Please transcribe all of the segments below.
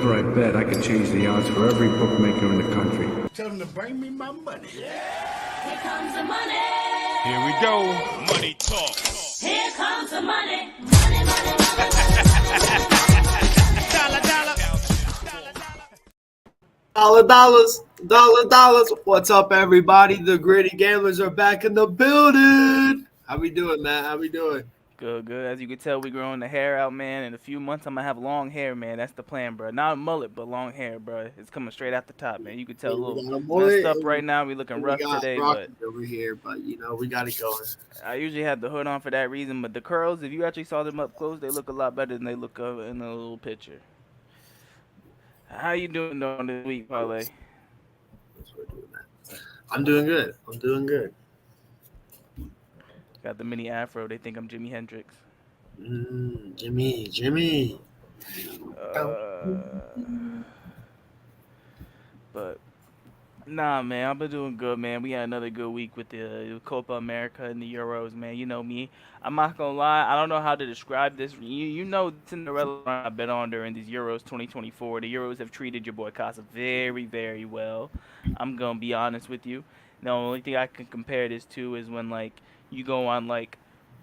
whenever I bet, I could change the odds for every bookmaker in the country. Tell them to bring me my money. Here comes the money. Here we go. Money talk. Here comes the money. Money, money, money. Dollar, dollar. Dollars. What's up, everybody? The Gritty Gamblers are back in the building. How we doing, man? How we doing? Good. As you can tell, we growing the hair out, man. In a few months, I'm gonna have long hair, man. That's the plan, bro. Not a mullet, but long hair, bro. It's coming straight out the top, man. You can tell a little messed up right now. We looking rough today, but over here, but we got it going. I usually have the hood on for that reason. But the curls, if you actually saw them up close, they look a lot better than they look in the little picture. How you doing on this week, Parlay? I'm doing good. Got the mini afro. They think I'm Jimi Hendrix. Jimmy. But nah, man, I've been doing good, man. We had another good week with the Copa America and the Euros, man. You know me. I'm not gonna lie. I don't know how to describe this. You know, Cinderella run I bet on during these Euros 2024. The Euros have treated your boy Casa very, very well. I'm gonna be honest with you. The only thing I can compare this to is when, like, you go on, like,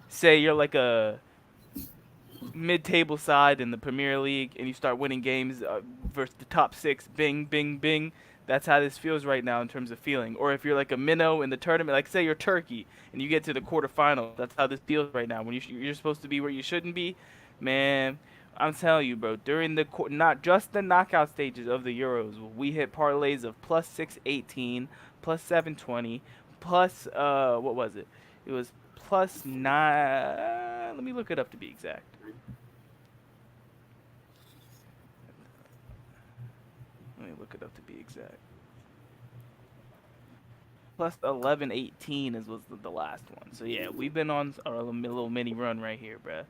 say you're like a mid-table side in the Premier League and you start winning games versus the top six, bing, bing, bing. That's how this feels right now in terms of feeling. Or if you're like a minnow in the tournament, like say you're Turkey and you get to the quarterfinals, that's how this feels right now. When you're supposed to be where you shouldn't be, man, I'm telling you, bro, during the not just the knockout stages of the Euros, we hit parlays of plus 618, plus 720, plus, what was it? It was plus 9. Let me look it up to be exact. Plus 1118 was the last one. So yeah, we've been on our little mini run right here, bruh.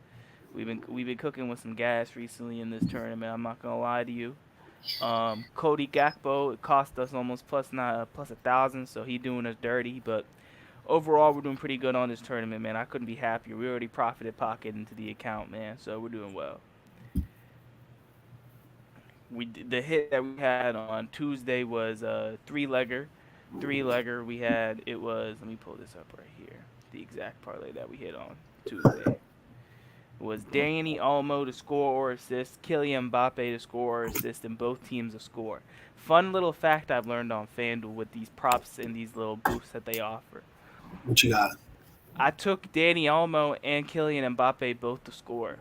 We've been cooking with some gas recently in this tournament. I'm not gonna lie to you. Cody Gakpo, it cost us almost plus 1,000, so he doing us dirty. But overall, we're doing pretty good on this tournament, man. I couldn't be happier. We already profited pocket into the account, man. So we're doing well. The hit that we had on Tuesday was a three-legger we had. It was, let me pull this up right here, the exact parlay that we hit on Tuesday. It was Dani Olmo to score or assist, Kylian Mbappe to score or assist, and both teams to score. Fun little fact I've learned on FanDuel with these props and these little boosts that they offer. What you got? I took Dani Olmo and Kylian Mbappe both to score.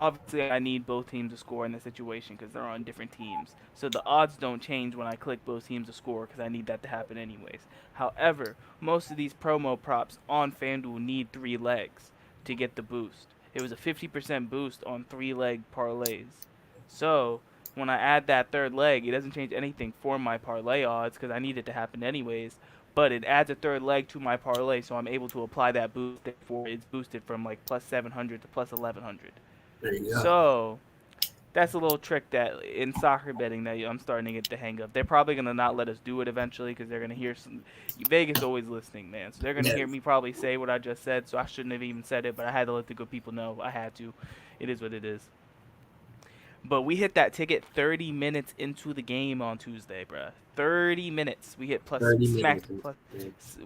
Obviously, I need both teams to score in this situation because they're on different teams. So the odds don't change when I click both teams to score because I need that to happen anyways. However, most of these promo props on FanDuel need 3 legs to get the boost. It was a 50% boost on 3-leg parlays. So when I add that third leg, it doesn't change anything for my parlay odds because I need it to happen anyways. But it adds a third leg to my parlay, so I'm able to apply that boost. Therefore, it's boosted from like plus 700 to plus 1,100. There you go. So that's a little trick that in soccer betting that I'm starting to get the hang of. They're probably going to not let us do it eventually because they're going to hear some. Vegas always listening, man. So they're going to hear me probably say what I just said. So I shouldn't have even said it, but I had to let the good people know. I had to. It is what it is. But we hit that ticket 30 minutes into the game on Tuesday, bruh. 30 minutes. We hit plus.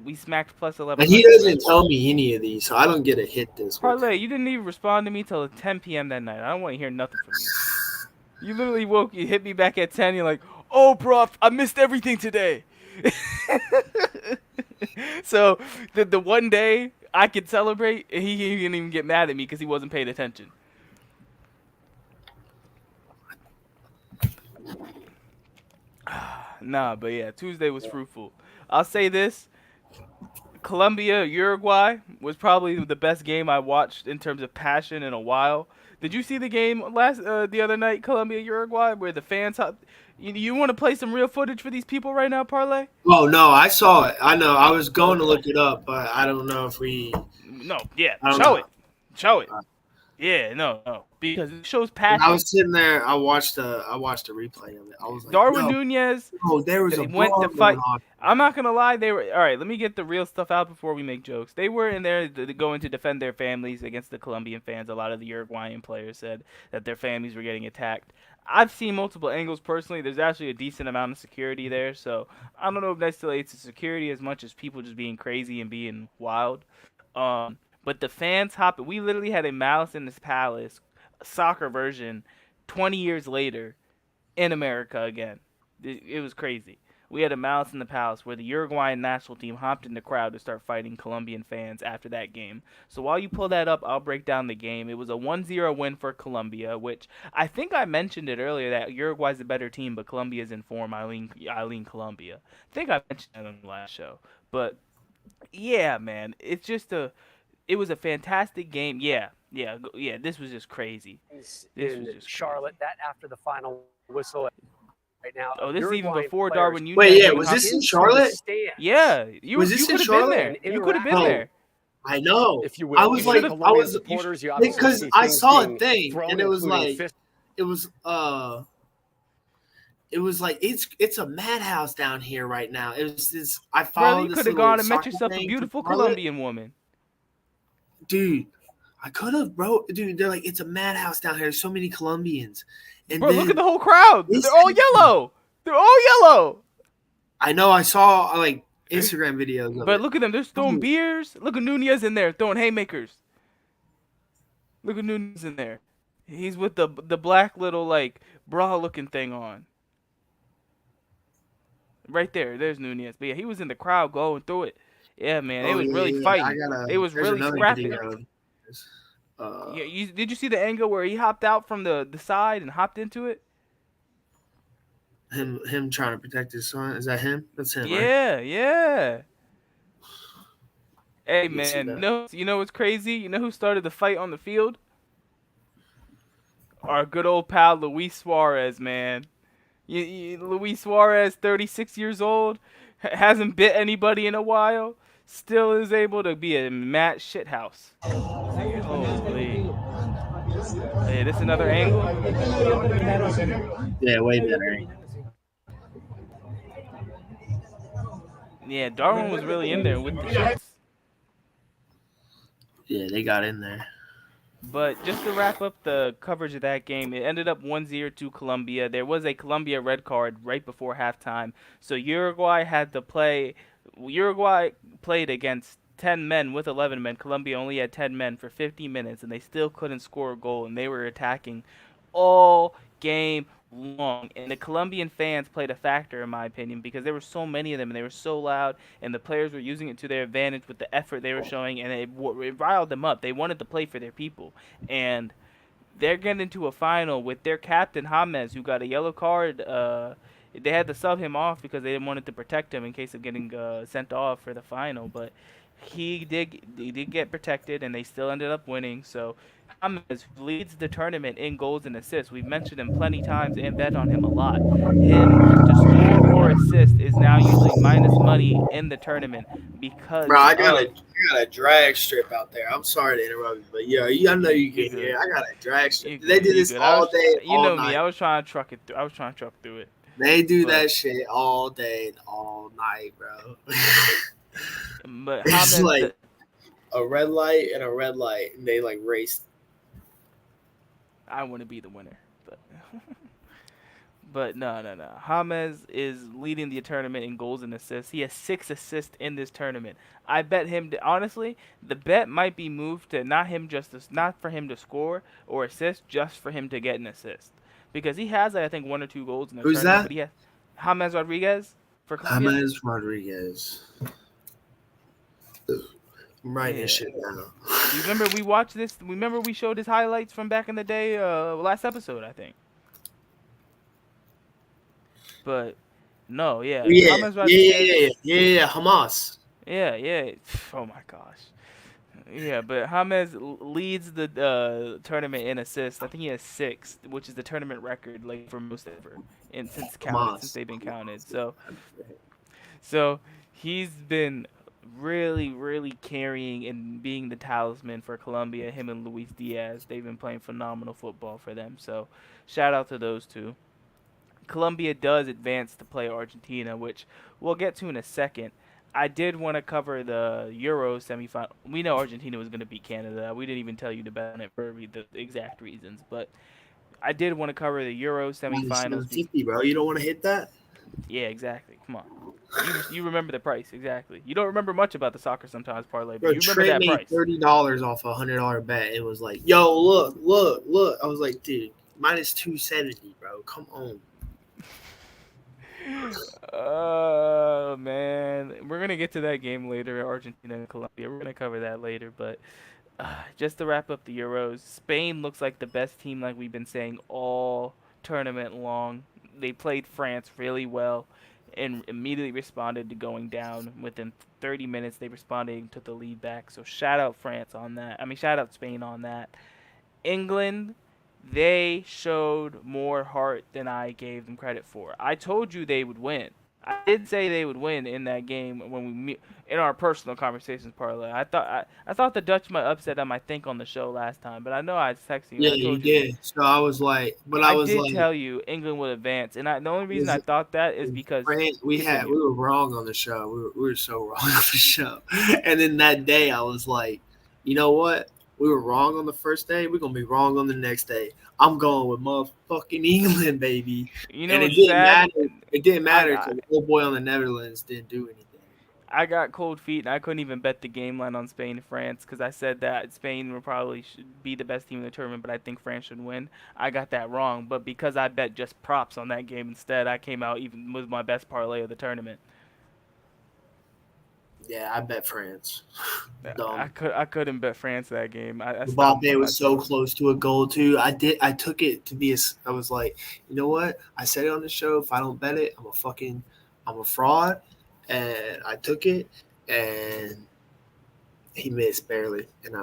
We smacked plus 11. And he doesn't tell me any of these, so I don't get a hit this week. Parlay, you didn't even respond to me till 10 p.m. that night. I don't want to hear nothing from you. You literally you hit me back at 10. You're like, oh, bro, I missed everything today. So the one day I could celebrate, he didn't even get mad at me because he wasn't paying attention. Nah, but yeah, Tuesday was fruitful. I'll say this. Colombia, Uruguay was probably the best game I watched in terms of passion in a while. Did you see the game the other night, Colombia, Uruguay, where the fans... You want to play some real footage for these people right now, Parlay? Oh, no, I saw it. I know. I was going to look it up, but I don't know if we... No, yeah, show it. Show it. Yeah, no, because it shows And I passion. was sitting there. I watched a replay of it. I was like, Darwin yo, Nunez there was a went to brawl going fight. on. I'm not gonna lie, they were all right. Let me get the real stuff out before we make jokes. They were in there going to defend their families against the Colombian fans. A lot of the Uruguayan players said that their families were getting attacked. I've seen multiple angles personally. There's actually a decent amount of security there, so I don't know if necessarily it's the security as much as people just being crazy and being wild. But the fans hopping. We literally had a Malice in this Palace soccer version 20 years later in America again. It was crazy. We had a Malice in the Palace where the Uruguayan national team hopped in the crowd to start fighting Colombian fans after that game. So while you pull that up, I'll break down the game. It was a 1-0 win for Colombia, which I think I mentioned it earlier that Uruguay's a better team, but Colombia's in form. Eileen Colombia. I think I mentioned that on the last show. But yeah, man, it was a fantastic game. Yeah. This was just crazy. This was in just Charlotte. crazy. That after the final whistle right now. Oh, this is even Uruguayan before players Darwin Nunez. Wait, yeah, even was hopped this in into Charlotte? the stands. Yeah, Was this you in could have been Charlotte? there. You could have been No. there. I know. If you will. I was You like, should've- I was supporters, you obviously because see I things saw a being thing, thrown, and it was including like, fist- it was like it's a madhouse down here right now. It was this. I Brother, followed you this could have little gone and met soccer yourself a thing beautiful from Charlotte. Colombian woman. Dude. I could have, bro. Dude, they're like, it's a madhouse down here. There's so many Colombians. And Bro, then, look at the whole crowd. They They're all said- yellow. They're all yellow. I know. I saw like Instagram videos of But it. look at them. They're throwing Dude. beers. Look at Nunez in there throwing haymakers. Look at Nunez in there. He's with the black little like bra looking thing on. Right there. There's Nunez. But yeah, he was in the crowd going through it. Yeah, man. They was really fighting. They was there's really another scrapping. video. Yeah, did you see the angle where he hopped out from the side and hopped into it? Him trying to protect his son. Is that him? That's him. Right? Yeah. Hey Didn't see man, that. you know what's crazy? You know who started the fight on the field? Our good old pal Luis Suarez, man. Luis Suarez, 36 years old, hasn't bit anybody in a while, still is able to be a Matt shithouse. Holy. Hey, this another angle? Yeah, way better. Yeah, Darwin was really in there with the shits. Yeah, they got in there. But just to wrap up the coverage of that game, it ended up 1-0 to Colombia. There was a Colombia red card right before halftime. So Uruguay had to play. Uruguay played against 10 men with 11 men. Colombia only had 10 men for 50 minutes, and they still couldn't score a goal, and they were attacking all game long. And the Colombian fans played a factor, in my opinion, because there were so many of them, and they were so loud, and the players were using it to their advantage with the effort they were showing, and it riled them up. They wanted to play for their people. And they're getting into a final with their captain, James, who got a yellow card. They had to sub him off because they didn't want it to protect him in case of getting sent off for the final, but he did get protected, and they still ended up winning. So James leads the tournament in goals and assists. We've mentioned him plenty times and bet on him a lot. Him to score or assist is now usually minus money in the tournament because Bro, I got a drag strip out there. I'm sorry to interrupt you, but yeah, I know you get here. I got a drag strip. They do this all day, You all know night. me. I was trying to truck it through. I was trying to truck through it. They do that shit all day and all night, bro. But It's James, like a red light and a red light, and they like race. I want to be the winner, but but no. James is leading the tournament in goals and assists. He has 6 assists in this tournament. I bet him honestly, the bet might be moved to not for him to score or assist, just for him to get an assist, because he has I think 1 or 2 goals in the Who's tournament. that? But he has James Rodriguez for Colombia. James Rodriguez. I'm writing this shit down. You remember we watched this? Remember we showed his highlights from back in the day, last episode, I think. But no, yeah, Yeah, James Rodriguez. yeah, Hamas. Yeah. Oh my gosh. Yeah, but James leads the tournament in assists. I think he has 6, which is the tournament record like for most ever, since they've been counted. So he's been really, really carrying and being the talisman for Colombia. Him and Luis Diaz, they've been playing phenomenal football for them. So, shout out to those two. Colombia does advance to play Argentina, which we'll get to in a second. I did want to cover the Euro semifinal. We know Argentina was going to beat Canada. We didn't even tell you to bet on it for the exact reasons, but I did want to cover the Euro Minus semifinals. 750, bro. You don't want to hit that? Yeah, exactly. Come on. You remember the price exactly. You don't remember much about the soccer sometimes parlay, but Bro, you remember Trey that made price. $30 off a $100 bet. It was like, yo, look, look, look. I was like, dude, minus 270, bro. Come on. Oh man, we're gonna get to that game later, Argentina and Colombia. We're gonna cover that later, but just to wrap up the Euros, Spain looks like the best team, like we've been saying all tournament long. They played France really well and immediately responded to going down. Within 30 minutes, they responded and took the lead back. So shout out France on that. I mean, shout out Spain on that. England, they showed more heart than I gave them credit for. I told you they would win. I did say they would win in that game when we meet in our personal conversations parlay. I thought the Dutch might upset them. I think on the show last time, but I know I was texting you. Yeah, And I you told you did. So I was like, but I I was did like, tell you England would advance, and the only reason is I it thought that is because France? We continue. were wrong on the show. We were so wrong on the show. And then that day, I was like, you know what? We were wrong on the first day. We're gonna be wrong on the next day. I'm going with motherfucking England, baby. You And know it what's didn't sad? matter. It didn't I, matter I because the little boy on the Netherlands didn't do anything. I got cold feet and I couldn't even bet the game line on Spain and France because I said that Spain would probably should be the best team in the tournament, but I think France should win. I got that wrong, but because I bet just props on that game instead, I came out even with my best parlay of the tournament. Yeah, I bet France. I Dumb. couldn't bet France that game. I stopped Mbappe was so myself. close to a goal too. I took it to be a. I was like, you know what? I said it on the show. If I don't bet it, I'm a fraud. And I took it, and he missed barely. And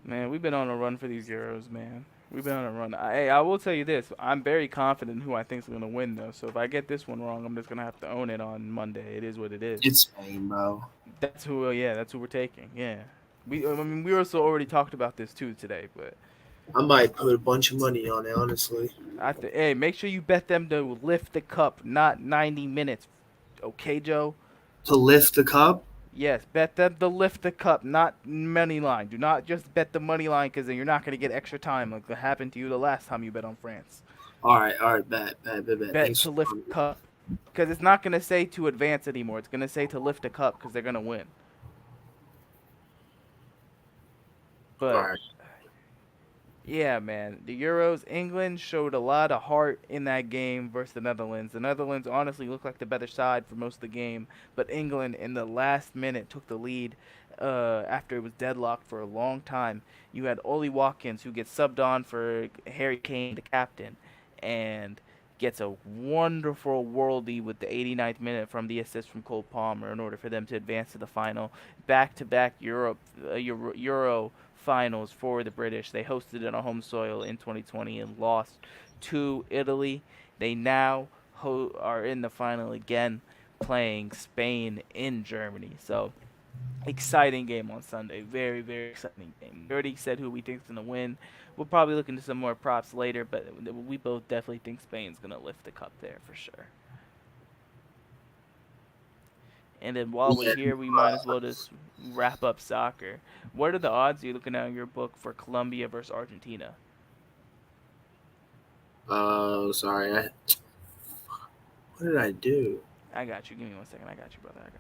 Man, we've been on a run for these Euros, man. We've been on a run. Hey, I will tell you this. I'm very confident in who I think is going to win, though. So if I get this one wrong, I'm just going to have to own it on Monday. It is what it is. it's Spain, bro. That's who. Yeah, that's who we're taking. Yeah. I mean, we also already talked about this too today, but I might put a bunch of money on it, honestly. hey, make sure you bet them to lift the cup, not 90 minutes. Okay, Joe? To lift the cup. Yes, bet them to lift the cup, not money line. Do not just bet the money line because then you're not going to get extra time like that happened to you the last time you bet on France. All right, bet. Bet Thanks to for lift cup because it's not going to say to advance anymore. It's going to say to lift a cup because they're going to win. all But right. yeah, man, the Euros, England showed a lot of heart in that game versus the Netherlands. The Netherlands honestly looked like the better side for most of the game, but England in the last minute took the lead after it was deadlocked for a long time. You had Ollie Watkins, who gets subbed on for Harry Kane, the captain, and gets a wonderful worldie with the 89th minute from the assist from Cole Palmer in order for them to advance to the final. Back-to-back Euro finals for the British. They hosted it on home soil in 2020 and lost to Italy. They now are in the final again, playing Spain in Germany. So, exciting game on Sunday. Very, very exciting game. We already said who we think is going to win. We'll probably look into some more props later, but we both definitely think Spain's going to lift the cup there for sure. And then while we're here, we might as well just wrap up soccer. What are the odds you're looking at in your book for Colombia versus Argentina? Oh, sorry. What did I do? I got you. Give me 1 second. I got you, brother. I got you.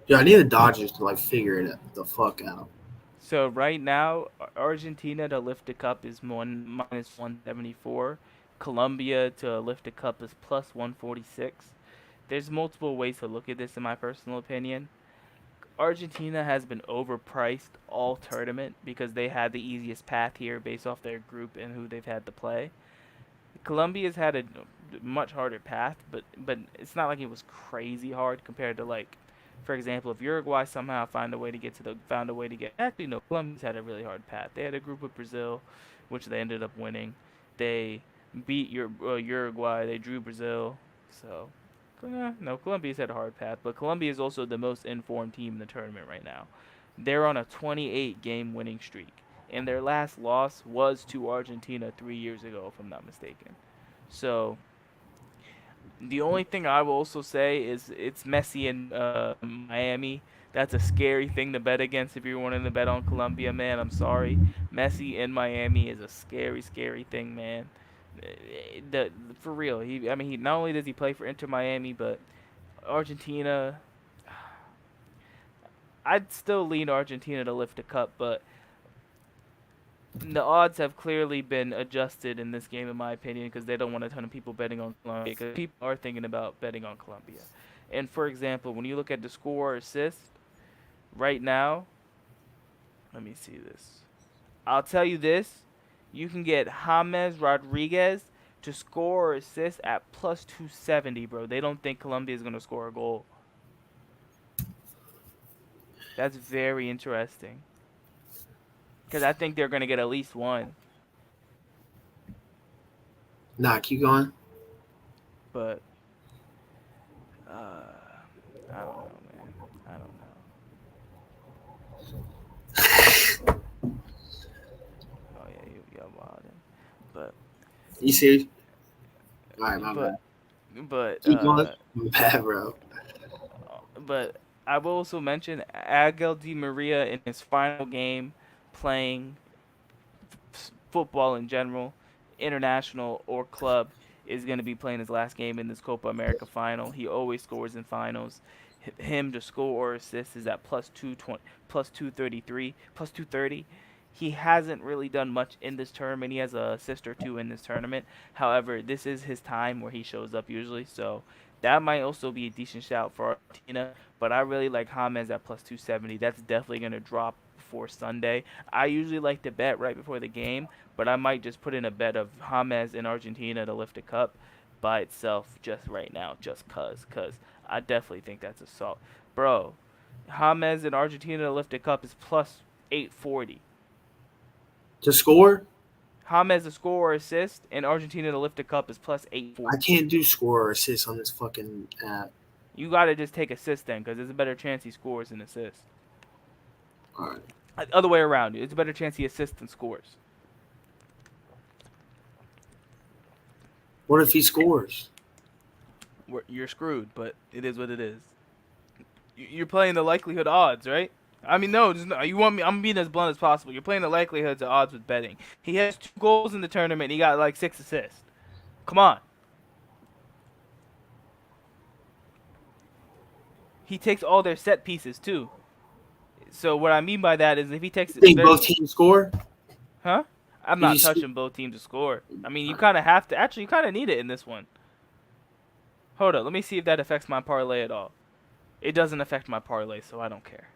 Dude, I need the Dodgers to like figure it the fuck out. So right now, Argentina to lift the cup is minus 174. Colombia to lift the cup is plus 146. There's multiple ways to look at this, in my personal opinion. Argentina has been overpriced all tournament because they had the easiest path here based off their group and who they've had to play. Colombia's had a much harder path, but it's not like it was crazy hard compared to like, for example, if Uruguay somehow found a way to get actually no, Colombia's had a really hard path. They had a group with Brazil, which they ended up winning. They beat Uruguay. They drew Brazil. So no, Colombia's had a hard path, but Colombia is also the most informed team in the tournament right now. They're on a 28 game winning streak, and their last loss was to Argentina 3 years ago, if I'm not mistaken. So the only thing I will also say is it's Messi in Miami. That's a scary thing to bet against if you're wanting to bet on Colombia, man. I'm sorry. Messi in Miami is a scary, scary thing, man. For real. He not only does he play for Inter Miami, but Argentina. I'd still lean Argentina to lift the cup, but the odds have clearly been adjusted in this game, in my opinion, because they don't want a ton of people betting on Colombia. Because people are thinking about betting on Colombia. And for example, when you look at the score or assist right now, let me see this. I'll tell you this: you can get James Rodriguez to score or assist at plus 270, bro. They don't think Colombia is gonna score a goal. That's very interesting. Because I think they're gonna get at least one. Nah, keep going. But I don't know, man. I don't know. Oh yeah, you're wildin'. But You see? All right, my but bad. but Keep going. My bad, bro. but I will also mention Angel Di Maria in his final game playing football in general, international or club, is going to be playing his last game in this Copa America final. He always scores in finals. Him to score or assist is at plus 220, plus 233, plus 230. He hasn't really done much in this tournament. He has a assist or two in this tournament. However, this is his time where he shows up usually. So that might also be a decent shout for Argentina. But I really like James at plus 270. That's definitely going to drop before Sunday. I usually like to bet right before the game, but I might just put in a bet of James in Argentina to lift a cup by itself just right now, just cause I definitely think that's a salt. Bro, James in Argentina to lift a cup is plus 840. To score? James to score or assist in Argentina to lift a cup is plus I 840. can't do score or assist on this fucking app. You gotta just take assist then, because there's a better chance he scores than assists. All right. Other way around, it's a better chance he assists than scores. What if he scores? You're screwed, but it is what it is. You're playing the likelihood odds, right? I mean, no, you want me? I'm being as blunt as possible. You're playing the likelihoods of odds with betting. He has 2 goals in the tournament. He got like 6 assists. Come on. He takes all their set pieces too. So what I mean by that is if he takes You think both teams score? huh? I'm Did not you see- touching both teams to score. I mean, you kind of have to. Actually, you kind of need it in this one. Hold up. Let me see if that affects my parlay at all. It doesn't affect my parlay, so I don't care.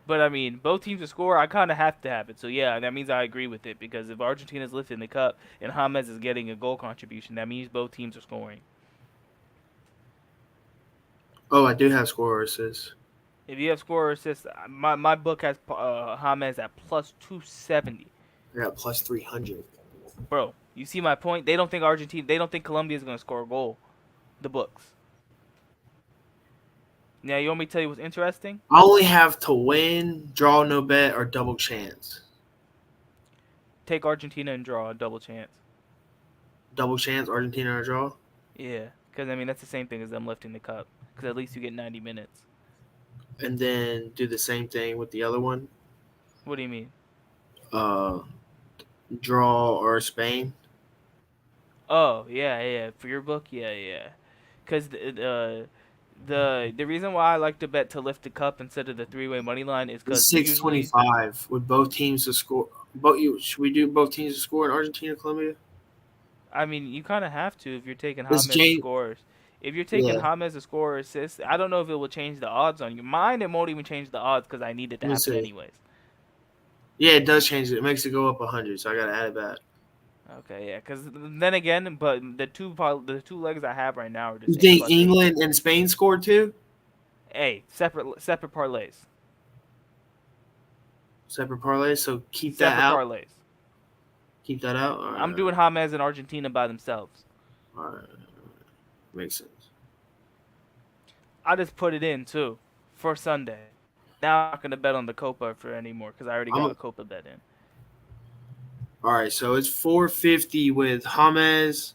But I mean, both teams to score, I kind of have to have it. So yeah, that means I agree with it because if Argentina's lifting the cup and James is getting a goal contribution, that means both teams are scoring. Oh, I do have score or assist. If you have score or assist, my book has James at plus 270. I got plus 300. Bro, you see my point? They don't think Colombia is going to score a goal. The books. Now, you want me to tell you what's interesting? I only have to win, draw no bet, or double chance. Take Argentina and draw a double chance. Double chance, Argentina or draw? Yeah, because, I mean, that's the same thing as them lifting the cup. Because at least you get 90 minutes. And then do the same thing with the other one. What do you mean? Draw or Spain. Oh, yeah. For your book, yeah. Because the reason why I like to bet to lift the cup instead of the 3-way money line is because 625 with both teams to score. Should we do both teams to score in Argentina, Colombia? I mean, you kind of have to if you're taking Does James scores. If you're taking Yeah. James to score or assist, I don't know if it will change the odds on you. Mine, it won't even change the odds because I need it to Let me happen see. anyways. Yeah, it does change it. It makes it go up 100, so I got to add it back. Okay, yeah, because then again, but the two legs I have right now are You just A think plus eight. England and Spain scored too? Separate parlays. Separate parlays. So keep that Separate out. parlays. Keep that out. All I'm right. doing James and Argentina by themselves. All right. Makes sense. I just put it in too for Sunday. Now I'm not gonna bet on the Copa for anymore because I already got a Copa bet in. All right. So it's 450 with James,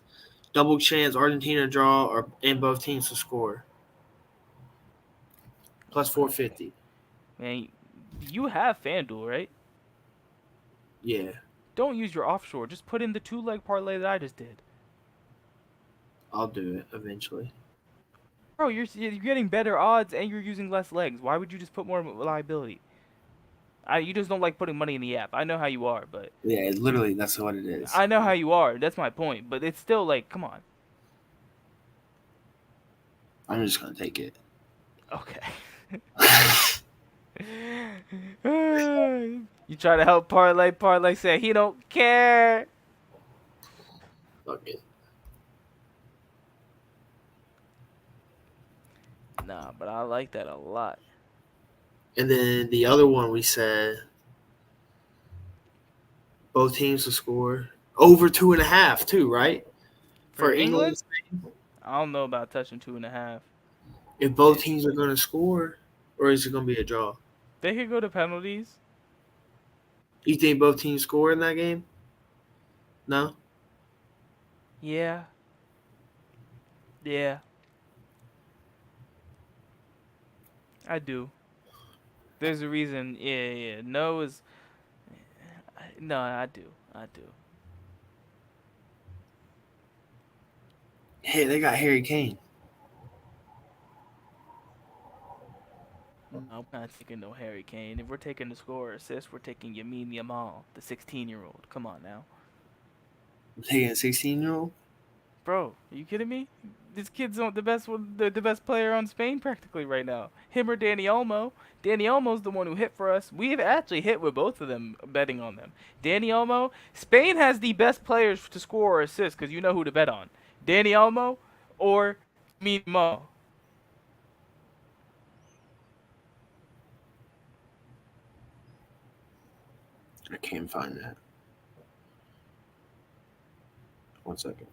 double chance, Argentina draw, and both teams to score. Plus 450. Man, you have FanDuel, right? Yeah. Don't use your offshore. Just put in the two leg parlay that I just did. I'll do it eventually. Bro, you're getting better odds and you're using less legs. Why would you just put more liability? You just don't like putting money in the app. I know how you are, but Yeah, literally, that's what it is. I know how you are. That's my point. But it's still like, come on. I'm just gonna take it. Okay. You try to help parlay say he don't care. Fuck it. Nah, but I like that a lot. And then the other one we said both teams to score over 2.5 too, right? For England? I don't know about touching 2.5. If both teams are gonna score, or is it gonna be a draw? They could go to penalties. You think both teams score in that game? No? Yeah. Yeah. I do. There's a reason. Yeah. No is. No, I do. Hey, they got Harry Kane. No, I'm not taking no Harry Kane. If we're taking the score or assist, we're taking Yamin Yamal, the 16-year-old. Come on now. I'm taking a 16-year-old. Bro, are you kidding me? This kid's the best player on Spain practically right now. Him or Danny Olmo. Danny Olmo's the one who hit for us. We've actually hit with both of them betting on them. Danny Olmo, Spain has the best players to score or assist because you know who to bet on. Danny Olmo or Mo. I can't find that. 1 second.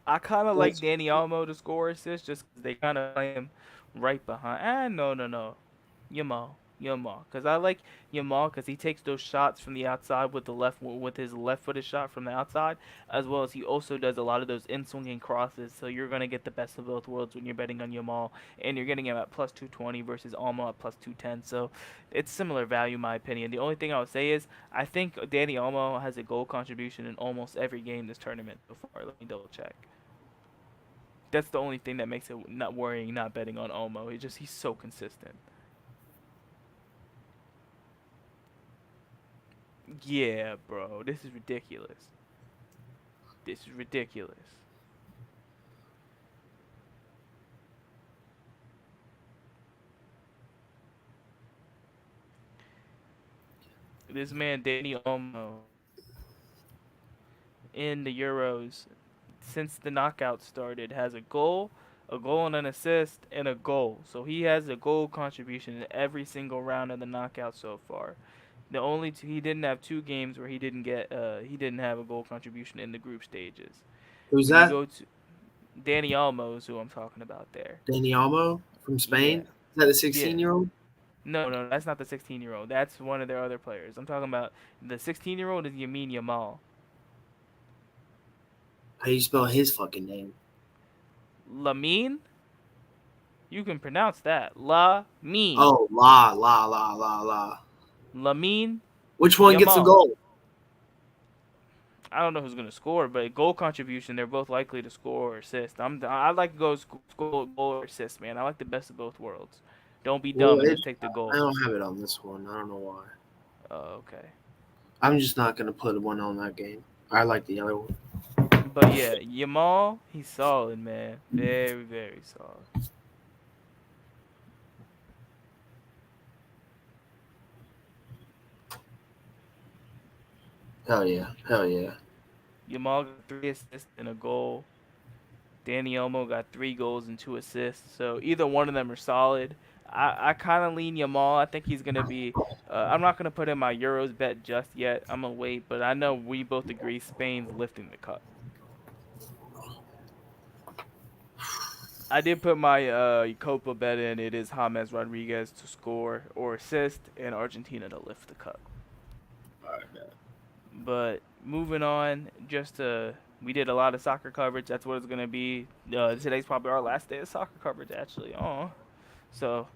I kind of like Danny Olmo to score assists just 'cause they kind of play him right behind. No. Yamal. Because I like Yamal because he takes those shots from the outside with his left-footed shot from the outside, as well as he also does a lot of those in-swinging crosses. So you're gonna get the best of both worlds when you're betting on Yamal, and you're getting him at plus 220 versus Olmo at plus 210. So it's similar value, in my opinion. The only thing I would say is I think Danny Olmo has a goal contribution in almost every game this tournament so far. Let me double check. That's the only thing that makes it not worrying, not betting on Olmo. He's so consistent. Yeah, bro, this is ridiculous. This man, Danny Olmo, in the Euros, since the knockout started, has a goal and an assist, and a goal. So he has a goal contribution in every single round of the knockout so far. He didn't have 2 games where he didn't have a goal contribution in the group stages. Who's When you that? go to Danny Olmo is who I'm talking about there. Danny Olmo from Spain. Yeah. Is that the Yeah. 16-year-old? No, that's not the 16-year-old. That's one of their other players. I'm talking about the 16-year-old is Yamin Yamal. How do you spell his fucking name? Lamine? You can pronounce that. Lamine. Oh, La. Lamine Which one gets a Yamal. goal? I don't know who's gonna score, but goal contribution, they're both likely to score or assist. I like to go goal or assist, man. I like the best of both worlds. Don't be dumb and just take the goal. I don't have it on this one. I don't know why. Oh, okay. I'm just not gonna put one on that game. I like the other one. But yeah, Yamal, he's solid, man. Very, very solid. Hell yeah. Hell yeah. Yamal got 3 assists and a goal. Danny Olmo got 3 goals and 2 assists. So either one of them are solid. I kind of lean Yamal. I think he's gonna be. I'm not gonna put in my Euros bet just yet. I'm gonna wait, but I know we both agree Spain's lifting the cup. I did put my Copa bet in. It is James Rodriguez to score or assist, and Argentina to lift the cup. All right, man. But moving on, we did a lot of soccer coverage. That's what it's gonna be. Today's probably our last day of soccer coverage, actually. Oh, so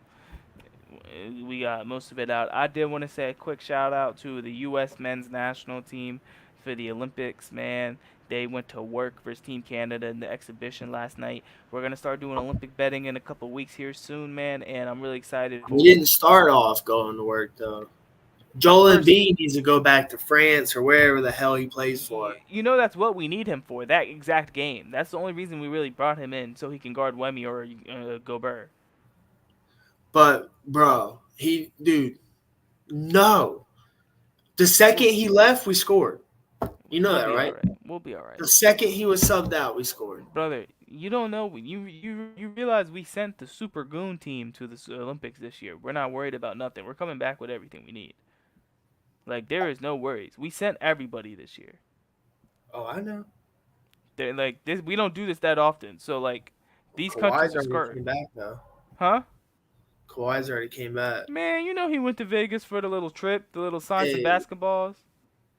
we got most of it out. I did want to say a quick shout out to the U.S. men's national team for the Olympics. Man, they went to work versus Team Canada in the exhibition last night. We're gonna start doing Olympic betting in a couple weeks here soon, man, and I'm really excited. We didn't start off going to work though. Joel Embiid needs to go back to France or wherever the hell he plays for. You know that's what we need him for, that exact game. That's the only reason we really brought him in, so he can guard Wemmy or Gobert. But bro, no. The second he left, we scored. You know that, right? We'll be all right. The second he was subbed out, we scored. Brother, you don't know. You realize we sent the Super Goon team to the Olympics this year. We're not worried about nothing. We're coming back with everything we need. Like, there is no worries. We sent everybody this year. Oh, I know. They're like this. We don't do this that often. So like, these countries are scared. Came back though. Huh? Kawhi's already came back. Man, you know he went to Vegas for the little trip, the little sign some basketballs.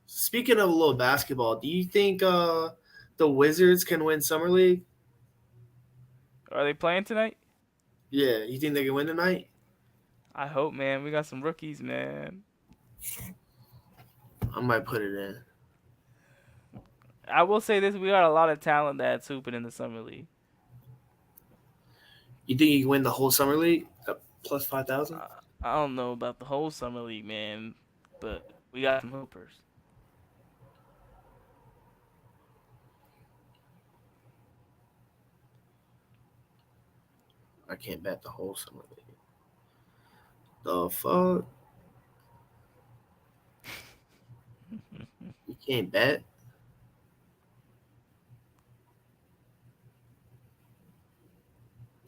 Speaking of a little basketball, do you think the Wizards can win Summer League? Are they playing tonight? Yeah, you think they can win tonight? I hope, man. We got some rookies, man. I might put it in. I will say this: we got a lot of talent that's hooping in the Summer League. You think you can win the whole Summer League at plus 5,000? I don't know about the whole Summer League, man, but we got some hoopers. I can't bet the whole Summer League. The fuck? You can't bet?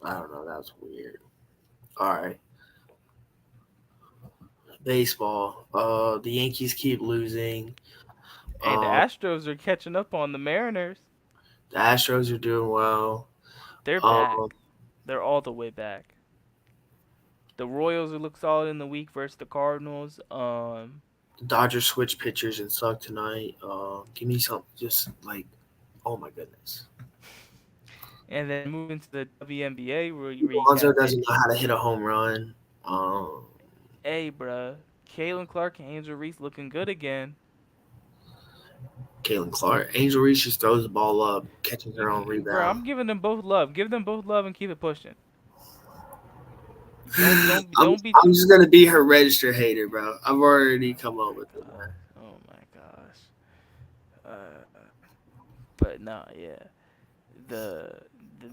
I don't know. That's weird. All right. Baseball. The Yankees keep losing. Hey, the Astros are catching up on the Mariners. The Astros are doing well. They're back. They're all the way back. The Royals look solid in the week versus the Cardinals. The Dodgers switch pitchers and suck tonight. Give me something just like, oh my goodness. And then moving to the WNBA, where Lonzo doesn't know how to hit a home run. Hey, bruh. Caitlin Clark and Angel Reese looking good again. Caitlin Clark. Angel Reese just throws the ball up, catches her own rebound. Bro, I'm giving them both love. Give them both love and keep it pushing. I'm just going to be her registered hater, bro. I've already come up with it, man. Oh, my gosh. But, nah, yeah.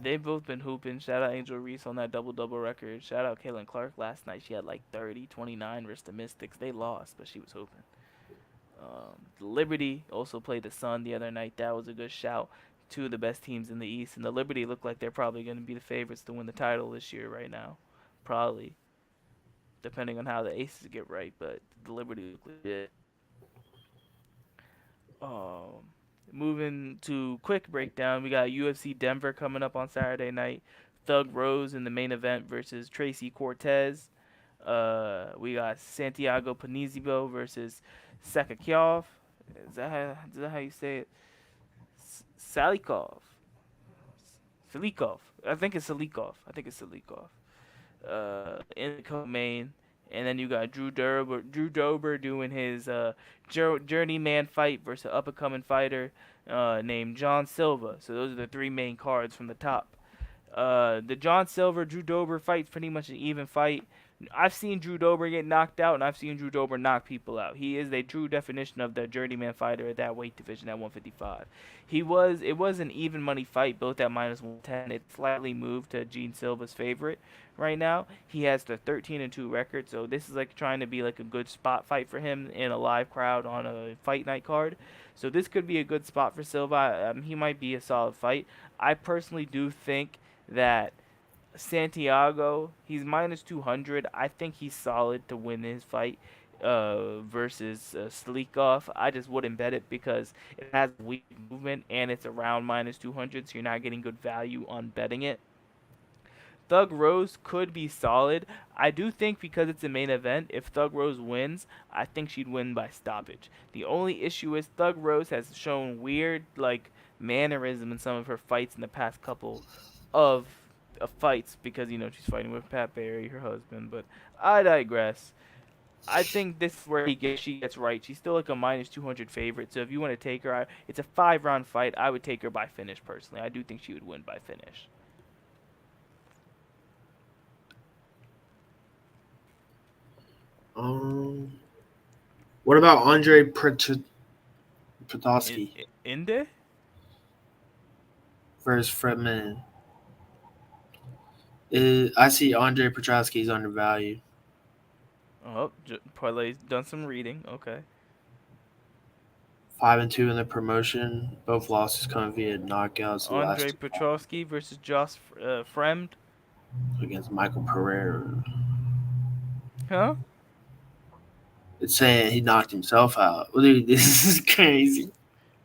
They've both been hooping. Shout out Angel Reese on that double-double record. Shout out Caitlin Clark. Last night she had like 30, 29 versus the Mystics. They lost, but she was hooping. The Liberty also played the Sun the other night. That was a good shout. Two of the best teams in the East. And the Liberty look like they're probably going to be the favorites to win the title this year right now. Probably. Depending on how the Aces get right. But the Liberty look legit. Moving to quick breakdown, we got UFC Denver coming up on Saturday night. Thug Rose in the main event versus Tracy Cortez. We got Santiago Panizzibo versus Sakakyov. Is that how you say it? Salikov. I think it's Salikov. In the co-main. And then you got Drew Dober doing his journeyman fight versus an up-and-coming fighter named John Silva. So those are the three main cards from the top. The John Silva Drew Dober fight's pretty much an even fight. I've seen Drew Dober get knocked out, and I've seen Drew Dober knock people out. He is a true definition of the journeyman fighter at that weight division at 155. It was an even money fight, both at -110. It slightly moved to Gene Silva's favorite right now. He has the 13-2 record, so this is like trying to be like a good spot fight for him in a live crowd on a fight night card. So this could be a good spot for Silva. He might be a solid fight. I personally do think that Santiago, he's -200. I think he's solid to win his fight versus Slikov. I just wouldn't bet it because it has weak movement and it's around -200, so you're not getting good value on betting it. Thug Rose could be solid. I do think because it's a main event, if Thug Rose wins, I think she'd win by stoppage. The only issue is Thug Rose has shown weird like mannerism in some of her fights in the past couple of fights because she's fighting with Pat Barry, her husband. But I digress. I think this is where she gets right. She's still like a -200 favorite. So if you want to take her, it's a 5-round fight. I would take her by finish personally. I do think she would win by finish. What about Andre Protosky Inde? versus Fredman? I see Andre Petrosky is undervalued. Oh, Parlay's done some reading. Okay. 5-2 in the promotion. Both losses come via knockouts. Andre Petrosky versus Josh Fremd. Against Michael Pereira. Huh? It's saying he knocked himself out. Dude, this is crazy.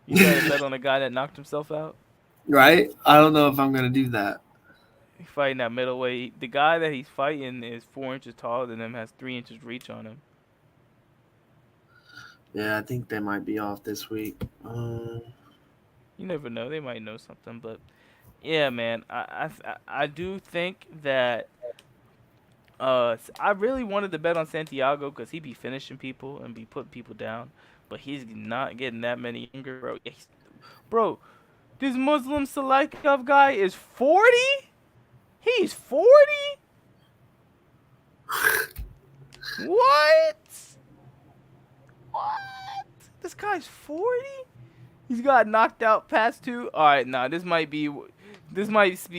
You got to bet on a guy that knocked himself out? Right? I don't know if I'm going to do that. He's fighting at middleweight. The guy that he's fighting is 4 inches taller than him, has 3 inches reach on him. Yeah, I think they might be off this week. You never know. They might know something. But, yeah, man. I do think that I really wanted to bet on Santiago because he'd be finishing people and be putting people down. But he's not getting that many younger, bro. Bro, this Muslim Selaikov guy is 40? He's 40? What? This guy's 40? He's got knocked out past 2. All right, nah, this might be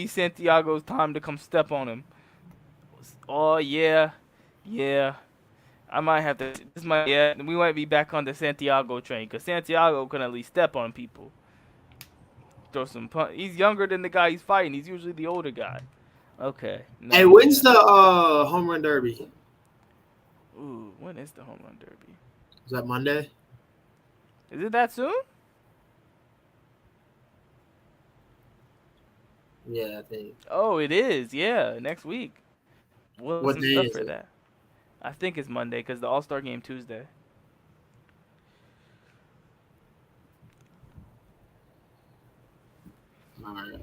Santiago's time to come step on him. Oh yeah. I might have to. We might be back on the Santiago train because Santiago can at least step on people. Throw some punch. He's younger than the guy he's fighting. He's usually the older guy. Okay. Hey, when's the home run derby? Ooh, when is the home run derby? Is that Monday? Is it that soon? Yeah, I think. Oh, it is. Yeah, next week. What day is it? That. I think it's Monday because the All-Star game Tuesday. All right.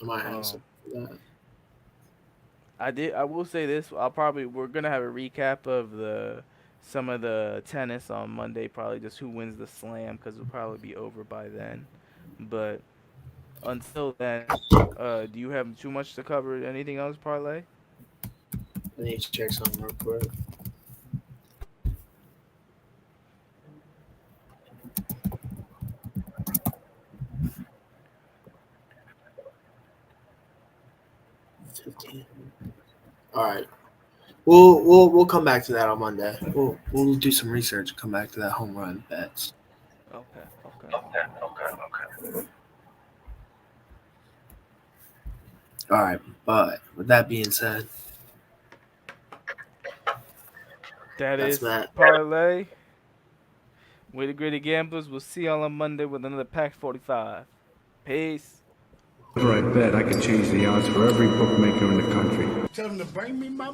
I might have some for that. I will say this. We're gonna have a recap of some of the tennis on Monday. Probably just who wins the slam because it'll probably be over by then. But until then, do you have too much to cover? Anything else, Parlay? I need to check something real quick. All right. We'll come back to that on Monday. We'll do some research and come back to that home run bets. Okay. All right, but with that being said, That's Matt. Parlay. With the Gritty Gamblers, we'll see y'all on Monday with another Pack 45. Peace. Whenever I bet, I can change the odds for every bookmaker in the country. Tell them to bring me my